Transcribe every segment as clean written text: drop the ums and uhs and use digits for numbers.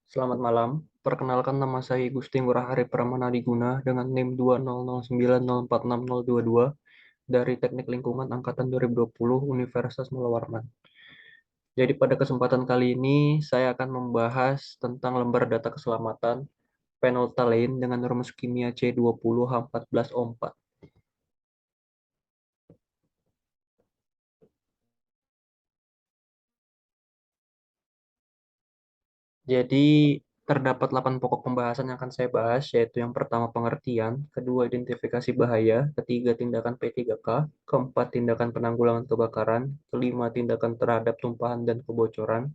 Selamat malam. Perkenalkan nama saya Gusti Ngurah Ari Pramana Diguna dengan NIM 20090466022 dari Teknik Lingkungan Angkatan 2020 Universitas Mula Warman. Jadi pada kesempatan kali ini saya akan membahas tentang lembar data keselamatan phenolphthalein dengan rumus kimia C20H14O4. Jadi terdapat 8 pokok pembahasan yang akan saya bahas, yaitu yang pertama pengertian, kedua identifikasi bahaya, ketiga tindakan P3K, keempat tindakan penanggulangan kebakaran, kelima tindakan terhadap tumpahan dan kebocoran,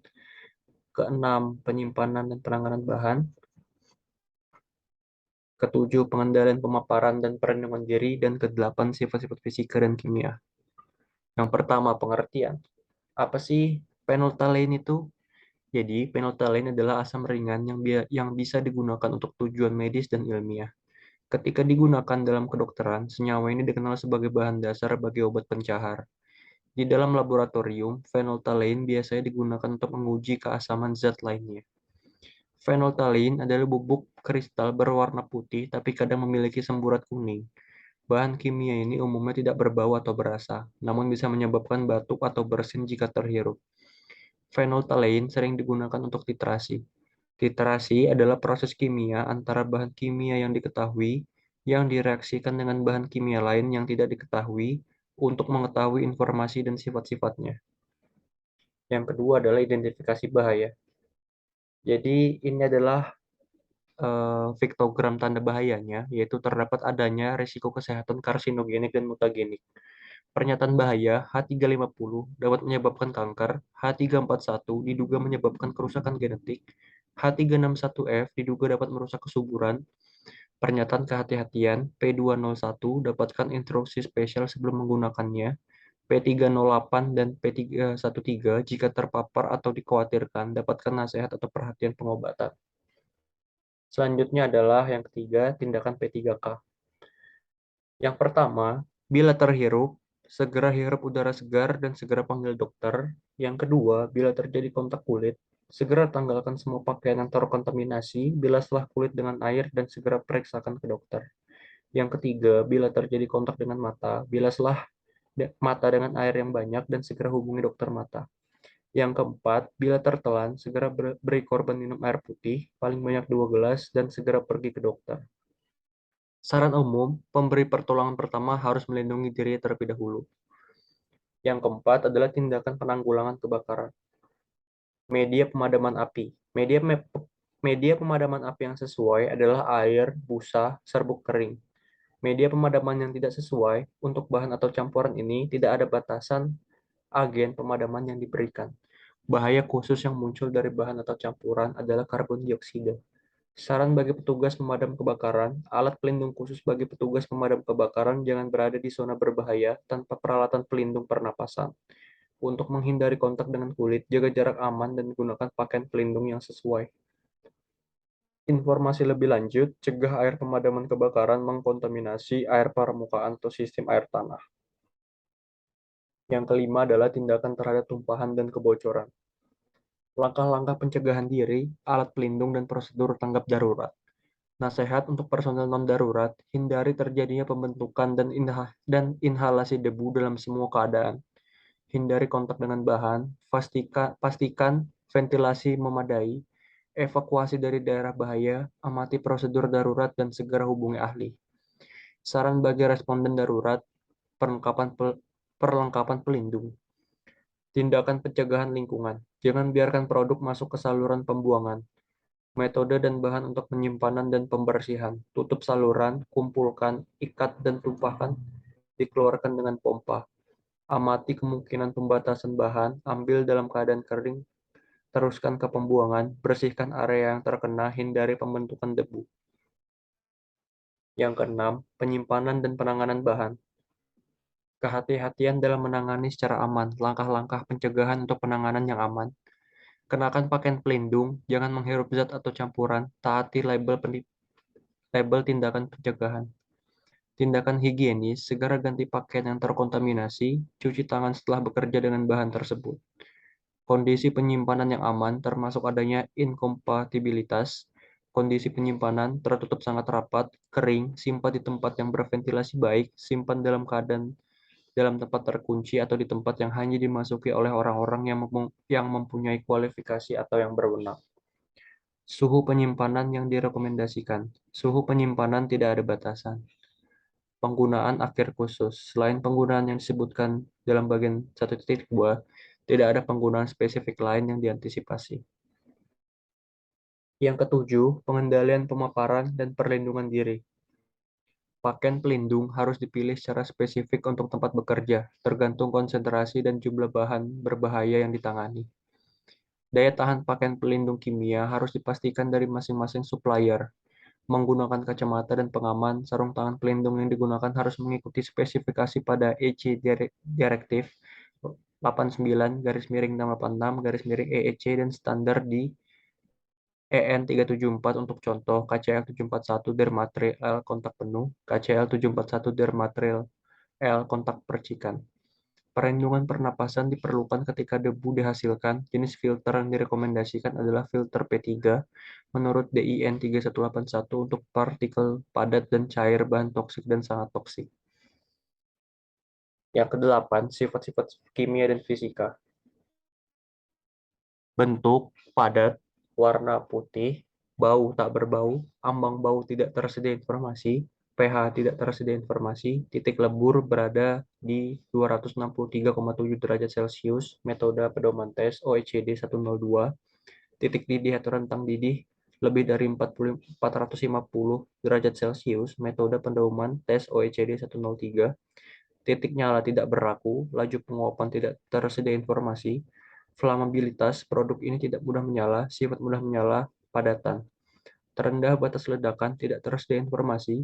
keenam penyimpanan dan penanganan bahan, ketujuh pengendalian pemaparan dan perlindungan diri, dan kedelapan sifat-sifat fisika dan kimia. Yang pertama pengertian. Apa sih phenolphthalein itu? Jadi, phenolphthalein adalah asam ringan yang bisa digunakan untuk tujuan medis dan ilmiah. Ketika digunakan dalam kedokteran, senyawa ini dikenal sebagai bahan dasar bagi obat pencahar. Di dalam laboratorium, phenolphthalein biasanya digunakan untuk menguji keasaman zat lainnya. Phenolphthalein adalah bubuk kristal berwarna putih tapi kadang memiliki semburat kuning. Bahan kimia ini umumnya tidak berbau atau berasa, namun bisa menyebabkan batuk atau bersin jika terhirup. Phenolphthalein sering digunakan untuk titrasi. Titrasi adalah proses kimia antara bahan kimia yang diketahui yang direaksikan dengan bahan kimia lain yang tidak diketahui untuk mengetahui informasi dan sifat-sifatnya. Yang kedua adalah identifikasi bahaya. Jadi ini adalah piktogram tanda bahayanya, yaitu terdapat adanya risiko kesehatan karsinogenik dan mutagenik. Pernyataan bahaya H350 dapat menyebabkan kanker, H341 diduga menyebabkan kerusakan genetik, H361F diduga dapat merusak kesuburan. Pernyataan kehati-hatian P201 dapatkan instruksi spesial sebelum menggunakannya. P308 dan P313 jika terpapar atau dikhawatirkan dapatkan nasihat atau perhatian pengobatan. Selanjutnya adalah yang ketiga, tindakan P3K. Yang pertama, bila terhirup, segera hirup udara segar dan segera panggil dokter. Yang kedua, bila terjadi kontak kulit, segera tanggalkan semua pakaian yang terkontaminasi, bilaslah kulit dengan air dan segera periksakan ke dokter. Yang ketiga, bila terjadi kontak dengan mata, bilaslah mata dengan air yang banyak dan segera hubungi dokter mata. Yang keempat, bila tertelan, segera beri korban minum air putih, paling banyak 2 gelas, dan segera pergi ke dokter. Saran umum, pemberi pertolongan pertama harus melindungi diri terlebih dahulu. Yang keempat adalah tindakan penanggulangan kebakaran. Media pemadaman api. Media pemadaman api yang sesuai adalah air, busa, serbuk kering. Media pemadaman yang tidak sesuai untuk bahan atau campuran ini tidak ada batasan agen pemadaman yang diberikan. Bahaya khusus yang muncul dari bahan atau campuran adalah karbon dioksida. Saran bagi petugas pemadam kebakaran, alat pelindung khusus bagi petugas pemadam kebakaran jangan berada di zona berbahaya tanpa peralatan pelindung pernapasan. Untuk menghindari kontak dengan kulit, jaga jarak aman dan gunakan pakaian pelindung yang sesuai. Informasi lebih lanjut, cegah air pemadaman kebakaran mengkontaminasi air permukaan atau sistem air tanah. Yang kelima adalah tindakan terhadap tumpahan dan kebocoran. Langkah-langkah pencegahan diri, alat pelindung, dan prosedur tanggap darurat. Nasihat untuk personel non-darurat, hindari terjadinya pembentukan dan inhalasi debu dalam semua keadaan. Hindari kontak dengan bahan, pastikan ventilasi memadai, evakuasi dari daerah bahaya, amati prosedur darurat, dan segera hubungi ahli. Saran bagi responden darurat, perlengkapan pelindung. Tindakan pencegahan lingkungan. Jangan biarkan produk masuk ke saluran pembuangan. Metode dan bahan untuk penyimpanan dan pembersihan. Tutup saluran, kumpulkan, ikat, dan tumpahkan. Dikeluarkan dengan pompa. Amati kemungkinan pembatasan bahan, ambil dalam keadaan kering, teruskan ke pembuangan, bersihkan area yang terkena, hindari pembentukan debu. Yang keenam, penyimpanan dan penanganan bahan. Kehati-hatian dalam menangani secara aman, langkah-langkah pencegahan untuk penanganan yang aman. Kenakan pakaian pelindung, jangan menghirup zat atau campuran, taati label tindakan pencegahan. Tindakan higienis, segera ganti pakaian yang terkontaminasi, cuci tangan setelah bekerja dengan bahan tersebut. Kondisi penyimpanan yang aman termasuk adanya inkompatibilitas. Kondisi penyimpanan tertutup sangat rapat, kering, simpan di tempat yang berventilasi baik, simpan dalam keadaan dalam tempat terkunci atau di tempat yang hanya dimasuki oleh orang-orang yang mempunyai kualifikasi atau yang berwenang. Suhu penyimpanan yang direkomendasikan. Suhu penyimpanan tidak ada batasan. Penggunaan akhir khusus. Selain penggunaan yang disebutkan dalam bagian 1.2, tidak ada penggunaan spesifik lain yang diantisipasi. Yang ketujuh, pengendalian pemaparan dan perlindungan diri. Pakaian pelindung harus dipilih secara spesifik untuk tempat bekerja, tergantung konsentrasi dan jumlah bahan berbahaya yang ditangani. Daya tahan pakaian pelindung kimia harus dipastikan dari masing-masing supplier. Menggunakan kacamata dan pengaman, sarung tangan pelindung yang digunakan harus mengikuti spesifikasi pada EC Directive 89-86-EEC dan standar di EN 374 untuk contoh, KCL 741 dermaterial kontak penuh, KCL 741 dermaterial kontak percikan. Perlindungan pernapasan diperlukan ketika debu dihasilkan. Jenis filter yang direkomendasikan adalah filter P3 menurut DIN 3181 untuk partikel padat dan cair bahan toksik dan sangat toksik. Yang kedelapan, sifat-sifat kimia dan fisika. Bentuk, padat, warna putih, bau tak berbau, ambang bau tidak tersedia informasi, pH tidak tersedia informasi, titik lebur berada di 263,7 derajat Celcius, metode pedoman tes OECD 102, titik didih atau rentang didih lebih dari 450 derajat Celcius, metode pedoman tes OECD 103, titik nyala tidak berlaku, laju penguapan tidak tersedia informasi, flammabilitas produk ini tidak mudah menyala, sifat mudah menyala, padatan. Terendah batas ledakan tidak tersedia informasi,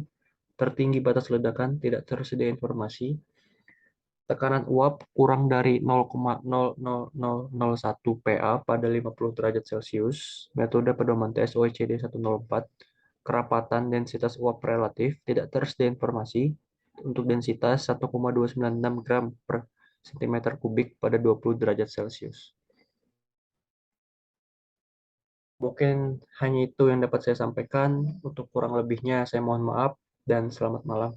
tertinggi batas ledakan tidak tersedia informasi, tekanan uap kurang dari 0,00001 PA pada 50 derajat Celcius, metode pedoman tes OECD 104, kerapatan densitas uap relatif tidak tersedia informasi, untuk densitas 1,296 gram per cm kubik pada 20 derajat Celcius. Mungkin hanya itu yang dapat saya sampaikan. Untuk kurang lebihnya saya mohon maaf dan selamat malam.